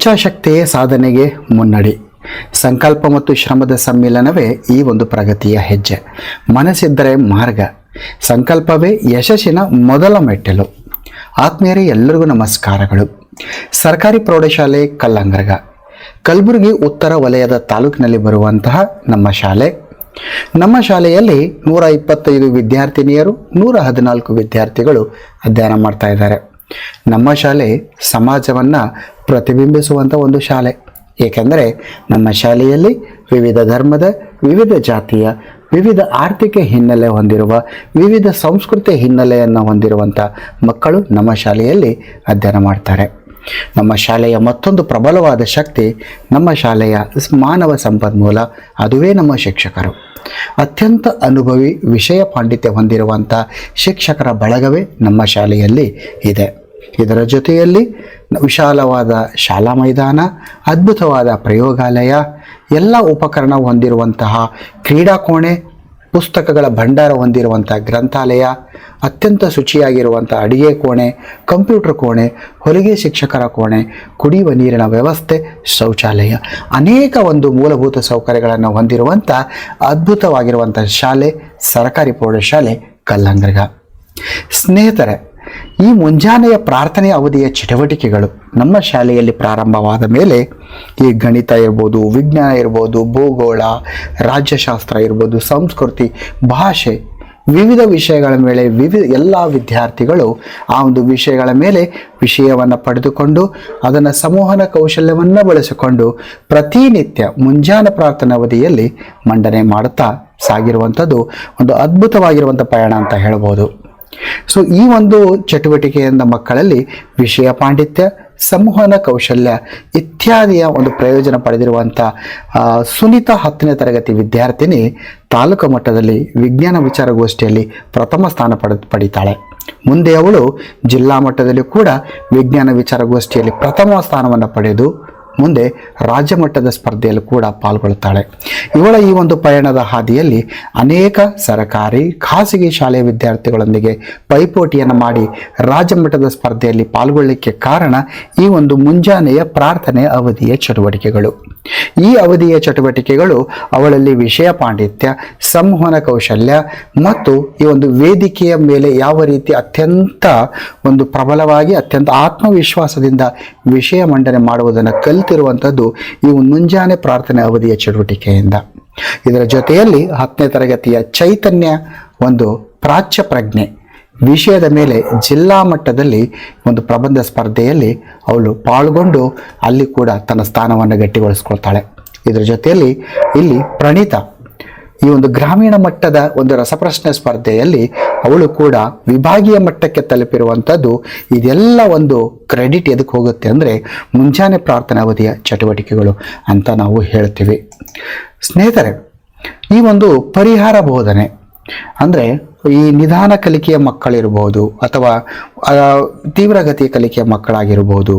ಇಚ್ಛಾಶಕ್ತಿಯೇ ಸಾಧನೆಗೆ ಮುನ್ನಡಿ. ಸಂಕಲ್ಪ ಮತ್ತು ಶ್ರಮದ ಸಮ್ಮಿಲನವೇ ಈ ಒಂದು ಪ್ರಗತಿಯ ಹೆಜ್ಜೆ. ಮನಸ್ಸಿದ್ದರೆ ಮಾರ್ಗ, ಸಂಕಲ್ಪವೇ ಯಶಸ್ಸಿನ ಮೊದಲ ಮೆಟ್ಟಿಲು. ಆತ್ಮೀಯರೇ, ಎಲ್ಲರಿಗೂ ನಮಸ್ಕಾರಗಳು. ಸರ್ಕಾರಿ ಪ್ರೌಢಶಾಲೆ ಕಲ್ಲಂಗರ್ಗ, ಕಲಬುರಗಿ ಉತ್ತರ ವಲಯದ ತಾಲೂಕಿನಲ್ಲಿ ಬರುವಂತಹ ನಮ್ಮ ಶಾಲೆ. ನಮ್ಮ ಶಾಲೆಯಲ್ಲಿ 125 ವಿದ್ಯಾರ್ಥಿನಿಯರು, 114 ವಿದ್ಯಾರ್ಥಿಗಳು ಅಧ್ಯಯನ ಮಾಡ್ತಾ ಇದ್ದಾರೆ. ನಮ್ಮ ಶಾಲೆ ಸಮಾಜವನ್ನು ಪ್ರತಿಬಿಂಬಿಸುವಂಥ ಒಂದು ಶಾಲೆ. ಏಕೆಂದರೆ ನಮ್ಮ ಶಾಲೆಯಲ್ಲಿ ವಿವಿಧ ಧರ್ಮದ, ವಿವಿಧ ಜಾತಿಯ, ವಿವಿಧ ಆರ್ಥಿಕ ಹಿನ್ನೆಲೆ ಹೊಂದಿರುವ, ವಿವಿಧ ಸಂಸ್ಕೃತಿ ಹಿನ್ನೆಲೆಯನ್ನು ಹೊಂದಿರುವಂಥ ಮಕ್ಕಳು ನಮ್ಮ ಶಾಲೆಯಲ್ಲಿ ಅಧ್ಯಯನ ಮಾಡ್ತಾರೆ. ನಮ್ಮ ಶಾಲೆಯ ಮತ್ತೊಂದು ಪ್ರಬಲವಾದ ಶಕ್ತಿ ನಮ್ಮ ಶಾಲೆಯ ಮಾನವ ಸಂಪನ್ಮೂಲ, ಅದುವೇ ನಮ್ಮ ಶಿಕ್ಷಕರು. ಅತ್ಯಂತ ಅನುಭವಿ, ವಿಷಯ ಪಾಂಡಿತ್ಯ ಹೊಂದಿರುವಂಥ ಶಿಕ್ಷಕರ ಬಳಗವೇ ನಮ್ಮ ಶಾಲೆಯಲ್ಲಿ ಇದೆ. ಇದರ ಜೊತೆಯಲ್ಲಿ ವಿಶಾಲವಾದ ಶಾಲಾ ಮೈದಾನ, ಅದ್ಭುತವಾದ ಪ್ರಯೋಗಾಲಯ, ಎಲ್ಲ ಉಪಕರಣ ಹೊಂದಿರುವಂತಹ ಕ್ರೀಡಾಕೋಣೆ, ಪುಸ್ತಕಗಳ ಭಂಡಾರ ಹೊಂದಿರುವಂಥ ಗ್ರಂಥಾಲಯ, ಅತ್ಯಂತ ಶುಚಿಯಾಗಿರುವಂಥ ಅಡಿಗೆ ಕೋಣೆ, ಕಂಪ್ಯೂಟರ್ ಕೋಣೆ, ಹೊಲಿಗೆ ಶಿಕ್ಷಕರ ಕೋಣೆ, ಕುಡಿಯುವ ನೀರಿನ ವ್ಯವಸ್ಥೆ, ಶೌಚಾಲಯ, ಅನೇಕ ಒಂದು ಮೂಲಭೂತ ಸೌಕರ್ಯಗಳನ್ನು ಹೊಂದಿರುವಂಥ ಅದ್ಭುತವಾಗಿರುವಂಥ ಶಾಲೆ ಸರ್ಕಾರಿ ಪ್ರೌಢಶಾಲೆ ಕಲ್ಲಂಗರ್ಗ. ಸ್ನೇಹಿತರೆ, ಈ ಮುಂಜಾನೆಯ ಪ್ರಾರ್ಥನೆಯ ಅವಧಿಯ ಚಟುವಟಿಕೆಗಳು ನಮ್ಮ ಶಾಲೆಯಲ್ಲಿ ಪ್ರಾರಂಭವಾದ ಮೇಲೆ ಈ ಗಣಿತ ಇರ್ಬೋದು, ವಿಜ್ಞಾನ ಇರ್ಬೋದು, ಭೂಗೋಳ, ರಾಜ್ಯಶಾಸ್ತ್ರ ಇರ್ಬೋದು, ಸಂಸ್ಕೃತಿ, ಭಾಷೆ, ವಿವಿಧ ವಿಷಯಗಳ ಮೇಲೆ ಎಲ್ಲ ವಿದ್ಯಾರ್ಥಿಗಳು ಆ ಒಂದು ವಿಷಯಗಳ ಮೇಲೆ ವಿಷಯವನ್ನು ಪಡೆದುಕೊಂಡು ಅದನ್ನು ಸಂವಹನ ಕೌಶಲ್ಯವನ್ನು ಬಳಸಿಕೊಂಡು ಪ್ರತಿನಿತ್ಯ ಮುಂಜಾನೆ ಪ್ರಾರ್ಥನೆ ಅವಧಿಯಲ್ಲಿ ಮಂಡನೆ ಮಾಡುತ್ತಾ ಸಾಗಿರುವಂಥದ್ದು ಒಂದು ಅದ್ಭುತವಾಗಿರುವಂಥ ಪಯಣ ಅಂತ ಹೇಳ್ಬೋದು. ಸೊ ಈ ಒಂದು ಚಟುವಟಿಕೆಯಿಂದ ಮಕ್ಕಳಲ್ಲಿ ವಿಷಯ ಪಾಂಡಿತ್ಯ, ಸಂವಹನ ಕೌಶಲ್ಯ ಇತ್ಯಾದಿಯ ಒಂದು ಪ್ರಯೋಜನ ಪಡೆದಿರುವಂಥ ಸುನೀತಾ 10ನೇ ತರಗತಿ ವಿದ್ಯಾರ್ಥಿನಿ ತಾಲೂಕು ಮಟ್ಟದಲ್ಲಿ ವಿಜ್ಞಾನ ವಿಚಾರಗೋಷ್ಠಿಯಲ್ಲಿ ಪ್ರಥಮ ಸ್ಥಾನ ಪಡಿತಾಳೆ. ಮುಂದೆ ಅವಳು ಜಿಲ್ಲಾ ಮಟ್ಟದಲ್ಲಿ ಕೂಡ ವಿಜ್ಞಾನ ವಿಚಾರಗೋಷ್ಠಿಯಲ್ಲಿ ಪ್ರಥಮ ಸ್ಥಾನವನ್ನು ಪಡೆದು ಮುಂದೆ ರಾಜ್ಯ ಮಟ್ಟದ ಸ್ಪರ್ಧೆಯಲ್ಲಿ ಕೂಡ ಪಾಲ್ಗೊಳ್ಳುತ್ತಾಳೆ. ಇವಳ ಈ ಒಂದು ಪಯಣದ ಹಾದಿಯಲ್ಲಿ ಅನೇಕ ಸರ್ಕಾರಿ, ಖಾಸಗಿ ಶಾಲೆಯ ವಿದ್ಯಾರ್ಥಿಗಳೊಂದಿಗೆ ಪೈಪೋಟಿಯನ್ನು ಮಾಡಿ ರಾಜ್ಯ ಮಟ್ಟದ ಸ್ಪರ್ಧೆಯಲ್ಲಿ ಪಾಲ್ಗೊಳ್ಳಲಿಕ್ಕೆ ಕಾರಣ ಈ ಒಂದು ಮುಂಜಾನೆಯ ಪ್ರಾರ್ಥನೆ ಅವಧಿಯ ಚಟುವಟಿಕೆಗಳು. ಈ ಅವಧಿಯ ಚಟುವಟಿಕೆಗಳು ಅವಳಲ್ಲಿ ವಿಷಯ ಪಾಂಡಿತ್ಯ, ಸಂವಹನ ಕೌಶಲ್ಯ ಮತ್ತು ಈ ಒಂದು ವೇದಿಕೆಯ ಮೇಲೆ ಯಾವ ರೀತಿ ಅತ್ಯಂತ ಒಂದು ಪ್ರಬಲವಾಗಿ, ಅತ್ಯಂತ ಆತ್ಮವಿಶ್ವಾಸದಿಂದ ವಿಷಯ ಮಂಡನೆ ಮಾಡುವುದನ್ನು ಕಲಿತಿರುವಂಥದ್ದು ಈ ಮುಂಜಾನೆ ಪ್ರಾರ್ಥನೆ ಅವಧಿಯ ಚಟುವಟಿಕೆಯಿಂದ. ಇದರ ಜೊತೆಯಲ್ಲಿ 10ನೇ ತರಗತಿಯ ಚೈತನ್ಯ ಒಂದು ಪ್ರಾಚ್ಯ ಪ್ರಜ್ಞೆ ವಿಷಯದ ಮೇಲೆ ಜಿಲ್ಲಾ ಮಟ್ಟದಲ್ಲಿ ಒಂದು ಪ್ರಬಂಧ ಸ್ಪರ್ಧೆಯಲ್ಲಿ ಅವಳು ಪಾಲ್ಗೊಂಡು ಅಲ್ಲಿ ಕೂಡ ತನ್ನ ಸ್ಥಾನವನ್ನು ಗಟ್ಟಿಗೊಳಿಸ್ಕೊಳ್ತಾಳೆ. ಇದರ ಜೊತೆಯಲ್ಲಿ ಇಲ್ಲಿ ಪ್ರಣೀತಾ ಈ ಒಂದು ಗ್ರಾಮೀಣ ಮಟ್ಟದ ಒಂದು ರಸಪ್ರಶ್ನೆ ಸ್ಪರ್ಧೆಯಲ್ಲಿ ಅವಳು ಕೂಡ ವಿಭಾಗೀಯ ಮಟ್ಟಕ್ಕೆ ತಲುಪಿರುವಂಥದ್ದು. ಇದೆಲ್ಲ ಒಂದು ಕ್ರೆಡಿಟ್ ಎದಕ್ಕೆ ಹೋಗುತ್ತೆ ಅಂದರೆ ಮುಂಜಾನೆ ಪ್ರಾರ್ಥನಾ ಅವಧಿಯ ಚಟುವಟಿಕೆಗಳು ಅಂತ ನಾವು ಹೇಳ್ತೀವಿ. ಸ್ನೇಹಿತರೆ, ಈ ಒಂದು ಪರಿಹಾರ ಬೋಧನೆ ಅಂದರೆ ಈ ನಿಧಾನ ಕಲಿಕೆಯ ಮಕ್ಕಳಿರ್ಬೋದು ಅಥವಾ ತೀವ್ರಗತಿಯ ಕಲಿಕೆಯ ಮಕ್ಕಳಾಗಿರ್ಬೋದು.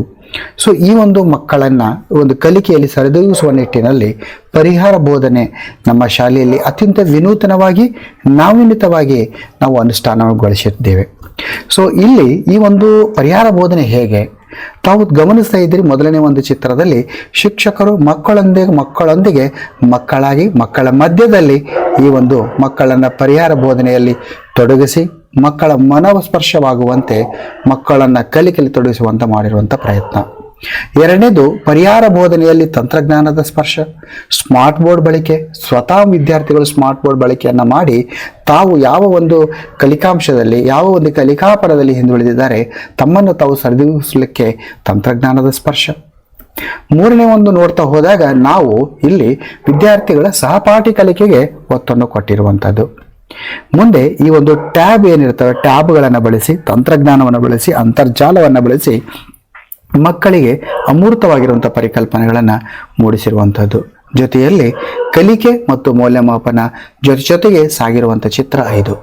ಸೊ ಈ ಒಂದು ಮಕ್ಕಳನ್ನು ಒಂದು ಕಲಿಕೆಯಲ್ಲಿ ಸರಿದೂಗಿಸುವ ನಿಟ್ಟಿನಲ್ಲಿ ಪರಿಹಾರ ಬೋಧನೆ ನಮ್ಮ ಶಾಲೆಯಲ್ಲಿ ಅತ್ಯಂತ ವಿನೂತನವಾಗಿ, ನಾವೀನ್ಯತವಾಗಿ ನಾವು ಅನುಷ್ಠಾನಗೊಳಿಸಿದ್ದೇವೆ. ಸೊ ಇಲ್ಲಿ ಈ ಒಂದು ಪರಿಹಾರ ಬೋಧನೆ ಹೇಗೆ ತಾವು ಗಮನಿಸ್ತಾ ಇದ್ದೀರಿ. ಮೊದಲನೇ ಒಂದು ಚಿತ್ರದಲ್ಲಿ ಶಿಕ್ಷಕರು ಮಕ್ಕಳೊಂದಿಗೆ ಮಕ್ಕಳಾಗಿ, ಮಕ್ಕಳ ಮಧ್ಯದಲ್ಲಿ ಈ ಒಂದು ಮಕ್ಕಳನ್ನು ಪರಿಹಾರ ಬೋಧನೆಯಲ್ಲಿ ತೊಡಗಿಸಿ ಮಕ್ಕಳ ಮನಸ್ಪರ್ಶವಾಗುವಂತೆ ಮಕ್ಕಳನ್ನು ಕಲಿಕೆಯಲ್ಲಿ ತೊಡಗಿಸುವಂತೆ ಮಾಡಿರುವಂಥ ಪ್ರಯತ್ನ. ಎರಡನೇದು ಪರಿಹಾರ ಬೋಧನೆಯಲ್ಲಿ ತಂತ್ರಜ್ಞಾನದ ಸ್ಪರ್ಶ, ಸ್ಮಾರ್ಟ್ ಬೋರ್ಡ್ ಬಳಕೆ. ಸ್ವತಃ ವಿದ್ಯಾರ್ಥಿಗಳು ಸ್ಮಾರ್ಟ್ ಬೋರ್ಡ್ ಬಳಕೆಯನ್ನು ಮಾಡಿ ತಾವು ಯಾವ ಒಂದು ಕಲಿಕಾಂಶದಲ್ಲಿ, ಯಾವ ಒಂದು ಕಲಿಕಾಪರದಲ್ಲಿ ಹಿಂದುಳಿದಿದ್ದಾರೆ ತಮ್ಮನ್ನು ತಾವು ಸರಿದೂಗಿಸಲಿಕ್ಕೆ ತಂತ್ರಜ್ಞಾನದ ಸ್ಪರ್ಶ. ಮೂರನೇ ಒಂದು ನೋಡ್ತಾ ಹೋದಾಗ ನಾವು ಇಲ್ಲಿ ವಿದ್ಯಾರ್ಥಿಗಳ ಸಹಪಾಠಿ ಕಲಿಕೆಗೆ ಒತ್ತನ್ನು ಕೊಟ್ಟಿರುವಂಥದ್ದು. ಮುಂದೆ ಈ ಒಂದು ಟ್ಯಾಬ್ ಏನಿರ್ತವೆ, ಟ್ಯಾಬ್ಗಳನ್ನು ಬಳಸಿ, ತಂತ್ರಜ್ಞಾನವನ್ನು ಬಳಸಿ, ಅಂತರ್ಜಾಲವನ್ನು ಬಳಸಿ ಮಕ್ಕಳಿಗೆ ಅಮೂರ್ತವಾಗಿರುವಂಥ ಪರಿಕಲ್ಪನೆಗಳನ್ನು ಮೂಡಿಸಿರುವಂಥದ್ದು. ಜೊತೆಯಲ್ಲಿ ಕಲಿಕೆ ಮತ್ತು ಮೌಲ್ಯಮಾಪನ ಜೊತೆಗೆ ಸಾಗಿರುವಂಥ ಚಿತ್ರ 5.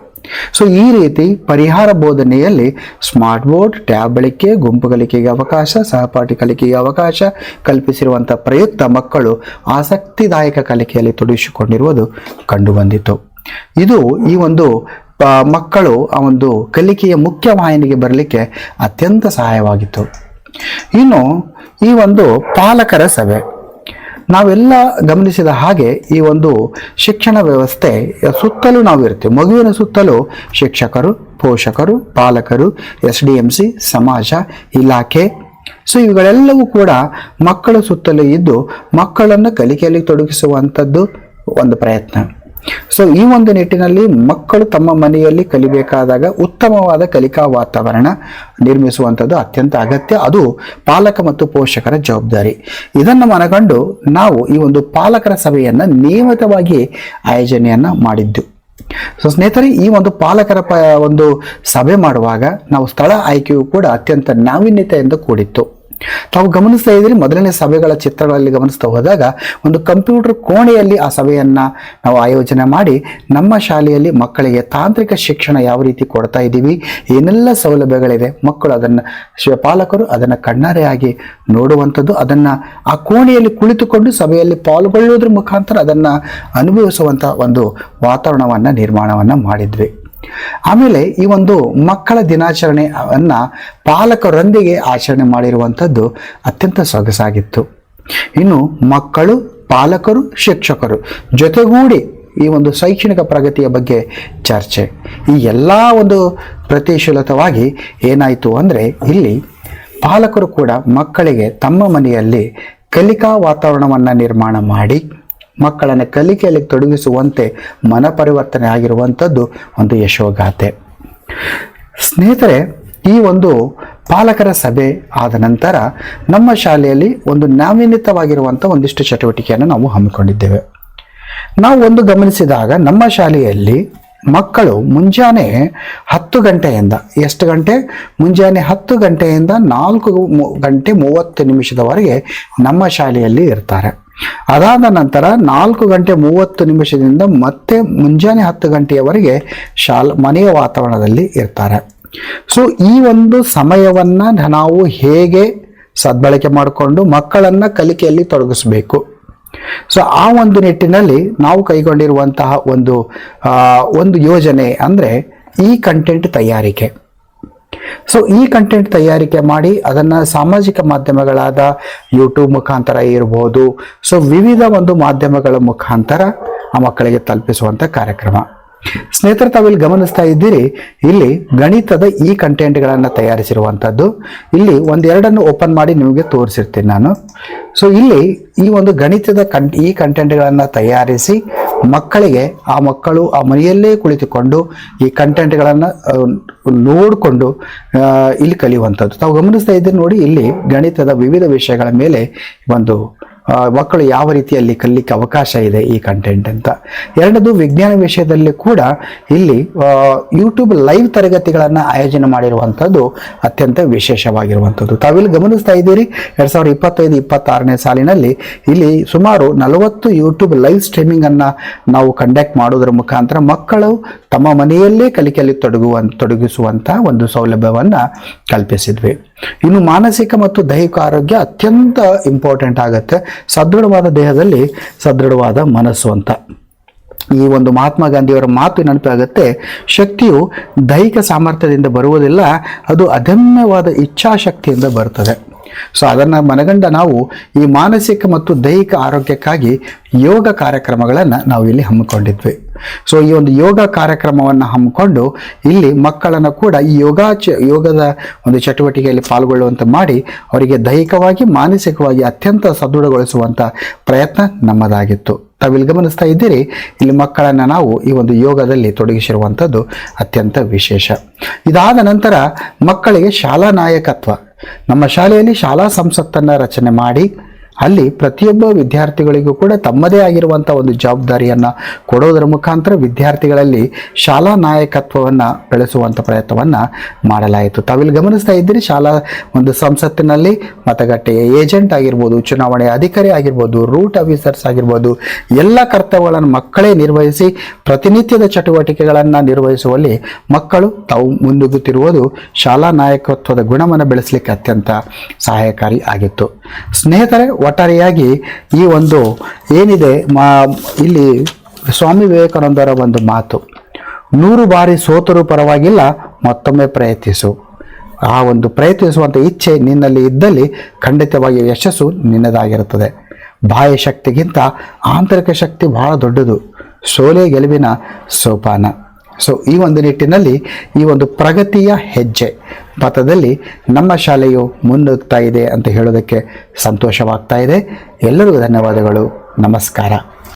ಸೊ ಈ ರೀತಿ ಪರಿಹಾರ ಬೋಧನೆಯಲ್ಲಿ ಸ್ಮಾರ್ಟ್ ಬೋರ್ಡ್, ಟ್ಯಾಬ್ ಬಳಕೆ, ಗುಂಪು ಕಲಿಕೆಗೆ ಅವಕಾಶ, ಸಹಪಾಠಿ ಕಲಿಕೆಗೆ ಅವಕಾಶ ಕಲ್ಪಿಸಿರುವಂಥ ಪ್ರಯುಕ್ತ ಮಕ್ಕಳು ಆಸಕ್ತಿದಾಯಕ ಕಲಿಕೆಯಲ್ಲಿ ತೊಡಗಿಸಿಕೊಂಡಿರುವುದು ಕಂಡುಬಂದಿತು. ಇದು ಈ ಒಂದು ಮಕ್ಕಳು ಆ ಒಂದು ಕಲಿಕೆಯ ಮುಖ್ಯ ವಾಹಿನಿಗೆ ಬರಲಿಕ್ಕೆ ಅತ್ಯಂತ ಸಹಾಯವಾಗಿತ್ತು. ಇನ್ನು ಈ ಒಂದು ಪಾಲಕರ ಸಭೆ. ನಾವೆಲ್ಲ ಗಮನಿಸಿದ ಹಾಗೆ ಈ ಒಂದು ಶಿಕ್ಷಣ ವ್ಯವಸ್ಥೆ ಸುತ್ತಲೂ ನಾವು ಇರ್ತೀವಿ. ಮಗುವಿನ ಸುತ್ತಲೂ ಶಿಕ್ಷಕರು, ಪೋಷಕರು, ಪಾಲಕರು, SDMC, ಸಮಾಜ, ಇಲಾಖೆ. ಸೊ ಇವುಗಳೆಲ್ಲವೂ ಕೂಡ ಮಕ್ಕಳ ಸುತ್ತಲೂ ಇದ್ದು ಮಕ್ಕಳನ್ನು ಕಲಿಕೆಯಲ್ಲಿ ತೊಡಗಿಸುವಂಥದ್ದು ಒಂದು ಪ್ರಯತ್ನ. ಸೊ ಈ ಒಂದು ನಿಟ್ಟಿನಲ್ಲಿ ಮಕ್ಕಳು ತಮ್ಮ ಮನೆಯಲ್ಲಿ ಕಲಿಬೇಕಾದಾಗ ಉತ್ತಮವಾದ ಕಲಿಕಾ ವಾತಾವರಣ ನಿರ್ಮಿಸುವಂಥದ್ದು ಅತ್ಯಂತ ಅಗತ್ಯ. ಅದು ಪಾಲಕ ಮತ್ತು ಪೋಷಕರ ಜವಾಬ್ದಾರಿ. ಇದನ್ನು ಮನಗಂಡು ನಾವು ಈ ಒಂದು ಪಾಲಕರ ಸಭೆಯನ್ನು ನಿಯಮಿತವಾಗಿ ಆಯೋಜನೆಯನ್ನ ಮಾಡಿದ್ದು. ಸೊ ಸ್ನೇಹಿತರೆ, ಈ ಒಂದು ಪಾಲಕರ ಒಂದು ಸಭೆ ಮಾಡುವಾಗ ನಾವು ಸ್ಥಳ ಆಯ್ಕೆಯು ಕೂಡ ಅತ್ಯಂತ ನಾವೀನ್ಯತೆಯಿಂದ ಕೂಡಿತ್ತು. ತಾವು ಗಮನಿಸ್ತಾ ಇದ್ದೀರಿ, ಮೊದಲನೇ ಸಭೆಗಳ ಚಿತ್ರಗಳಲ್ಲಿ ಗಮನಿಸ್ತಾ ಹೋದಾಗ ಒಂದು ಕಂಪ್ಯೂಟರ್ ಕೋಣೆಯಲ್ಲಿ ಆ ಸಭೆಯನ್ನ ನಾವು ಆಯೋಜನೆ ಮಾಡಿ ನಮ್ಮ ಶಾಲೆಯಲ್ಲಿ ಮಕ್ಕಳಿಗೆ ತಾಂತ್ರಿಕ ಶಿಕ್ಷಣ ಯಾವ ರೀತಿ ಕೊಡ್ತಾ ಇದ್ದೀವಿ, ಏನೆಲ್ಲ ಸೌಲಭ್ಯಗಳಿದೆ, ಮಕ್ಕಳು ಪಾಲಕರು ಅದನ್ನು ಕಣ್ಣಾರೆಯಾಗಿ ನೋಡುವಂಥದ್ದು, ಅದನ್ನ ಆ ಕೋಣೆಯಲ್ಲಿ ಕುಳಿತುಕೊಂಡು ಸಭೆಯಲ್ಲಿ ಪಾಲ್ಗೊಳ್ಳುವುದ್ರ ಮುಖಾಂತರ ಅದನ್ನ ಅನುಭವಿಸುವಂತ ಒಂದು ವಾತಾವರಣವನ್ನ ನಿರ್ಮಾಣವನ್ನ ಮಾಡಿದ್ವಿ. ಆಮೇಲೆ ಈ ಒಂದು ಮಕ್ಕಳ ದಿನಾಚರಣೆಯನ್ನ ಪಾಲಕರೊಂದಿಗೆ ಆಚರಣೆ ಮಾಡಿರುವಂಥದ್ದು ಅತ್ಯಂತ ಸೊಗಸಾಗಿತ್ತು. ಇನ್ನು ಮಕ್ಕಳು, ಪಾಲಕರು, ಶಿಕ್ಷಕರು ಜೊತೆಗೂಡಿ ಈ ಒಂದು ಶೈಕ್ಷಣಿಕ ಪ್ರಗತಿಯ ಬಗ್ಗೆ ಚರ್ಚೆ. ಈ ಎಲ್ಲ ಒಂದು ಪ್ರತಿಶೀಲತವಾಗಿ ಏನಾಯಿತು ಅಂದರೆ, ಇಲ್ಲಿ ಪಾಲಕರು ಕೂಡ ಮಕ್ಕಳಿಗೆ ತಮ್ಮ ಮನೆಯಲ್ಲಿ ಕಲಿಕಾ ವಾತಾವರಣವನ್ನು ನಿರ್ಮಾಣ ಮಾಡಿ ಮಕ್ಕಳನ್ನು ಕಲಿಕೆಯಲ್ಲಿ ತೊಡಗಿಸುವಂತೆ ಮನ ಪರಿವರ್ತನೆ ಆಗಿರುವಂಥದ್ದು ಒಂದು ಯಶೋಗಾಥೆ. ಸ್ನೇಹಿತರೆ, ಈ ಒಂದು ಪಾಲಕರ ಸಭೆ ಆದ ನಂತರ ನಮ್ಮ ಶಾಲೆಯಲ್ಲಿ ಒಂದು ನಾವೀನ್ಯತವಾಗಿರುವಂಥ ಒಂದಿಷ್ಟು ಚಟುವಟಿಕೆಯನ್ನು ನಾವು ಹಮ್ಮಿಕೊಂಡಿದ್ದೇವೆ. ನಾವು ಒಂದು ಗಮನಿಸಿದಾಗ ನಮ್ಮ ಶಾಲೆಯಲ್ಲಿ ಮಕ್ಕಳು ಮುಂಜಾನೆ 10 ಗಂಟೆಯಿಂದ ಎಷ್ಟು ಗಂಟೆ? ಮುಂಜಾನೆ 10 ಗಂಟೆಯಿಂದ 4:30 ನಮ್ಮ ಶಾಲೆಯಲ್ಲಿ ಇರ್ತಾರೆ. ಅದಾದ ನಂತರ 4:30 ಮತ್ತೆ ಮುಂಜಾನೆ 10 ಗಂಟೆಯವರೆಗೆ ಮನೆಯ ವಾತಾವರಣದಲ್ಲಿ ಇರ್ತಾರೆ. ಸೊ ಈ ಒಂದು ಸಮಯವನ್ನ ನಾವು ಹೇಗೆ ಸದ್ಬಳಕೆ ಮಾಡಿಕೊಂಡು ಮಕ್ಕಳನ್ನ ಕಲಿಕೆಯಲ್ಲಿ ತೊಡಗಿಸಬೇಕು. ಸೊ ಆ ಒಂದು ನಿಟ್ಟಿನಲ್ಲಿ ನಾವು ಕೈಗೊಂಡಿರುವಂತಹ ಒಂದು ಯೋಜನೆ ಅಂದರೆ ಈ ಕಂಟೆಂಟ್ ತಯಾರಿಕೆ. ಸೊ ಈ ಕಂಟೆಂಟ್ ತಯಾರಿಕೆ ಮಾಡಿ ಅದನ್ನು ಸಾಮಾಜಿಕ ಮಾಧ್ಯಮಗಳಾದ ಯೂಟ್ಯೂಬ್ ಮುಖಾಂತರ ಇರ್ಬೋದು, ಸೊ ವಿವಿಧ ಒಂದು ಮಾಧ್ಯಮಗಳ ಮುಖಾಂತರ ಆ ಮಕ್ಕಳಿಗೆ ತಲುಪಿಸುವಂಥ ಕಾರ್ಯಕ್ರಮ. ಸ್ನೇಹಿತರೆ, ತಾವಿಲ್ಲಿ ಗಮನಿಸ್ತಾ ಇದ್ದೀರಿ, ಇಲ್ಲಿ ಗಣಿತದ ಈ ಕಂಟೆಂಟ್ಗಳನ್ನು ತಯಾರಿಸಿರುವಂಥದ್ದು. ಇಲ್ಲಿ ಒಂದೆರಡನ್ನು ಓಪನ್ ಮಾಡಿ ನಿಮಗೆ ತೋರಿಸಿರ್ತೀನಿ ನಾನು. ಸೊ ಇಲ್ಲಿ ಈ ಒಂದು ಗಣಿತದ ಈ ಕಂಟೆಂಟ್ಗಳನ್ನು ತಯಾರಿಸಿ ಮಕ್ಕಳು ಆ ಮನೆಯಲ್ಲೇ ಕುಳಿತುಕೊಂಡು ಈ ಕಂಟೆಂಟ್ಗಳನ್ನು ನೋಡಿಕೊಂಡು ಇಲ್ಲಿ ಕಲಿಯುವಂಥದ್ದು. ತಾವು ಗಮನಿಸ್ತಾ ಇದ್ದೀರಿ ನೋಡಿ, ಇಲ್ಲಿ ಗಣಿತದ ವಿವಿಧ ವಿಷಯಗಳ ಮೇಲೆ ಒಂದು ಮಕ್ಕಳು ಯಾವ ರೀತಿಯಲ್ಲಿ ಕಲಿಲಿಕ್ಕೆ ಅವಕಾಶ ಇದೆ ಈ ಕಂಟೆಂಟ್ ಅಂತ. ಎರಡದು, ವಿಜ್ಞಾನ ವಿಷಯದಲ್ಲಿ ಕೂಡ ಇಲ್ಲಿ ಯೂಟ್ಯೂಬ್ ಲೈವ್ ತರಗತಿಗಳನ್ನು ಆಯೋಜನೆ ಮಾಡಿರುವಂಥದ್ದು ಅತ್ಯಂತ ವಿಶೇಷವಾಗಿರುವಂಥದ್ದು. ತಾವಿಲ್ಲಿ ಗಮನಿಸ್ತಾ ಇದ್ದೀರಿ, 2025-26ನೇ ಸಾಲಿನಲ್ಲಿ ಇಲ್ಲಿ ಸುಮಾರು 40 ಯೂಟ್ಯೂಬ್ ಲೈವ್ ಸ್ಟ್ರೀಮಿಂಗ್ ಅನ್ನ ನಾವು ಕಂಡಕ್ಟ್ ಮಾಡೋದ್ರ ಮುಖಾಂತರ ಮಕ್ಕಳು ತಮ್ಮ ಮನೆಯಲ್ಲೇ ಕಲಿಕೆಯಲ್ಲಿ ತೊಡಗಿಸುವಂತ ಒಂದು ಸೌಲಭ್ಯವನ್ನ ಕಲ್ಪಿಸಿದ್ವಿ. ಇನ್ನು ಮಾನಸಿಕ ಮತ್ತು ದೈಹಿಕ ಆರೋಗ್ಯ ಅತ್ಯಂತ ಇಂಪಾರ್ಟೆಂಟ್ ಆಗುತ್ತೆ. ಸದೃಢವಾದ ದೇಹದಲ್ಲಿ ಸದೃಢವಾದ ಮನಸ್ಸು ಅಂತ ಈ ಒಂದು ಮಹಾತ್ಮ ಗಾಂಧಿಯವರ ಮಾತು ನೆನಪಾಗುತ್ತೆ. ಶಕ್ತಿಯು ದೈಹಿಕ ಸಾಮರ್ಥ್ಯದಿಂದ ಬರುವುದಿಲ್ಲ, ಅದು ಅದಮ್ಯವಾದ ಇಚ್ಛಾಶಕ್ತಿಯಿಂದ ಬರುತ್ತದೆ. ಸೊ ಅದನ್ನು ಮನಗಂಡ ನಾವು ಈ ಮಾನಸಿಕ ಮತ್ತು ದೈಹಿಕ ಆರೋಗ್ಯಕ್ಕಾಗಿ ಯೋಗ ಕಾರ್ಯಕ್ರಮಗಳನ್ನು ನಾವು ಇಲ್ಲಿ ಹಮ್ಮಿಕೊಂಡಿದ್ವಿ. ಸೊ ಈ ಒಂದು ಯೋಗ ಕಾರ್ಯಕ್ರಮವನ್ನು ಹಮ್ಮಿಕೊಂಡು ಇಲ್ಲಿ ಮಕ್ಕಳನ್ನು ಕೂಡ ಈ ಯೋಗದ ಒಂದು ಚಟುವಟಿಕೆಯಲ್ಲಿ ಪಾಲ್ಗೊಳ್ಳುವಂತೆ ಮಾಡಿ ಅವರಿಗೆ ದೈಹಿಕವಾಗಿ ಮಾನಸಿಕವಾಗಿ ಅತ್ಯಂತ ಸದೃಢಗೊಳಿಸುವಂಥ ಪ್ರಯತ್ನ ನಮ್ಮದಾಗಿತ್ತು. ತಾವಿಲ್ಲಿ ಗಮನಿಸ್ತಾ ಇದ್ದೀರಿ, ಇಲ್ಲಿ ಮಕ್ಕಳನ್ನು ನಾವು ಈ ಒಂದು ಯೋಗದಲ್ಲಿ ತೊಡಗಿಸಿರುವಂಥದ್ದು ಅತ್ಯಂತ ವಿಶೇಷ. ಇದಾದ ನಂತರ ಮಕ್ಕಳಿಗೆ ಶಾಲಾ ನಾಯಕತ್ವ. ನಮ್ಮ ಶಾಲೆಯಲ್ಲಿ ಶಾಲಾ ಸಂಸತ್ತನ್ನು ರಚನೆ ಮಾಡಿ ಅಲ್ಲಿ ಪ್ರತಿಯೊಬ್ಬ ವಿದ್ಯಾರ್ಥಿಗಳಿಗೂ ಕೂಡ ತಮ್ಮದೇ ಆಗಿರುವಂಥ ಒಂದು ಜವಾಬ್ದಾರಿಯನ್ನು ಕೊಡೋದರ ಮುಖಾಂತರ ವಿದ್ಯಾರ್ಥಿಗಳಲ್ಲಿ ಶಾಲಾ ನಾಯಕತ್ವವನ್ನು ಬೆಳೆಸುವಂಥ ಪ್ರಯತ್ನವನ್ನು ಮಾಡಲಾಯಿತು. ತಾವಿಲ್ಲಿ ಗಮನಿಸ್ತಾ ಇದ್ದೀರಿ, ಶಾಲಾ ಒಂದು ಸಂಸತ್ತಿನಲ್ಲಿ ಮತಗಟ್ಟೆಯ ಏಜೆಂಟ್ ಆಗಿರ್ಬೋದು, ಚುನಾವಣೆ ಅಧಿಕಾರಿ ಆಗಿರ್ಬೋದು, ರೂಟ್ ಆಫೀಸರ್ಸ್ ಆಗಿರ್ಬೋದು, ಎಲ್ಲ ಕರ್ತವ್ಯಗಳನ್ನು ಮಕ್ಕಳೇ ನಿರ್ವಹಿಸಿ ಪ್ರತಿನಿತ್ಯದ ಚಟುವಟಿಕೆಗಳನ್ನು ನಿರ್ವಹಿಸುವಲ್ಲಿ ಮಕ್ಕಳು ತಾವು ಮುನ್ನುಗ್ಗುತ್ತಿರುವುದು ಶಾಲಾ ನಾಯಕತ್ವದ ಗುಣವನ್ನು ಬೆಳೆಸಲಿಕ್ಕೆ ಅತ್ಯಂತ ಸಹಾಯಕಾರಿ ಆಗಿತ್ತು. ಸ್ನೇಹಿತರೆ, ಒಟ್ಟಾರೆಯಾಗಿ ಈ ಒಂದು ಏನಿದೆ ಇಲ್ಲಿ ಸ್ವಾಮಿ ವಿವೇಕಾನಂದರ ಒಂದು ಮಾತು, 100 ಬಾರಿ ಸೋತರೂ ಪರವಾಗಿಲ್ಲ, ಮತ್ತೊಮ್ಮೆ ಪ್ರಯತ್ನಿಸು. ಆ ಒಂದು ಪ್ರಯತ್ನಿಸುವಂಥ ಇಚ್ಛೆ ನಿನ್ನಲ್ಲಿ ಇದ್ದಲ್ಲಿ ಖಂಡಿತವಾಗಿ ಯಶಸ್ಸು ನಿನ್ನದಾಗಿರುತ್ತದೆ. ಬಾಹ್ಯ ಶಕ್ತಿಗಿಂತ ಆಂತರಿಕ ಶಕ್ತಿ ಬಹಳ ದೊಡ್ಡದು. ಸೋಲೆ ಗೆಲುವಿನ ಸೋಪಾನ. ಸೊ ಈ ಒಂದು ನಿಟ್ಟಿನಲ್ಲಿ ಈ ಒಂದು ಪ್ರಗತಿಯ ಹೆಜ್ಜೆ ಪಥದಲ್ಲಿ ನಮ್ಮ ಶಾಲೆಯು ಮುನ್ನುಗ್ತಾ ಇದೆ ಅಂತ ಹೇಳೋದಕ್ಕೆ ಸಂತೋಷವಾಗ್ತಾ ಇದೆ. ಎಲ್ಲರಿಗೂ ಧನ್ಯವಾದಗಳು. ನಮಸ್ಕಾರ.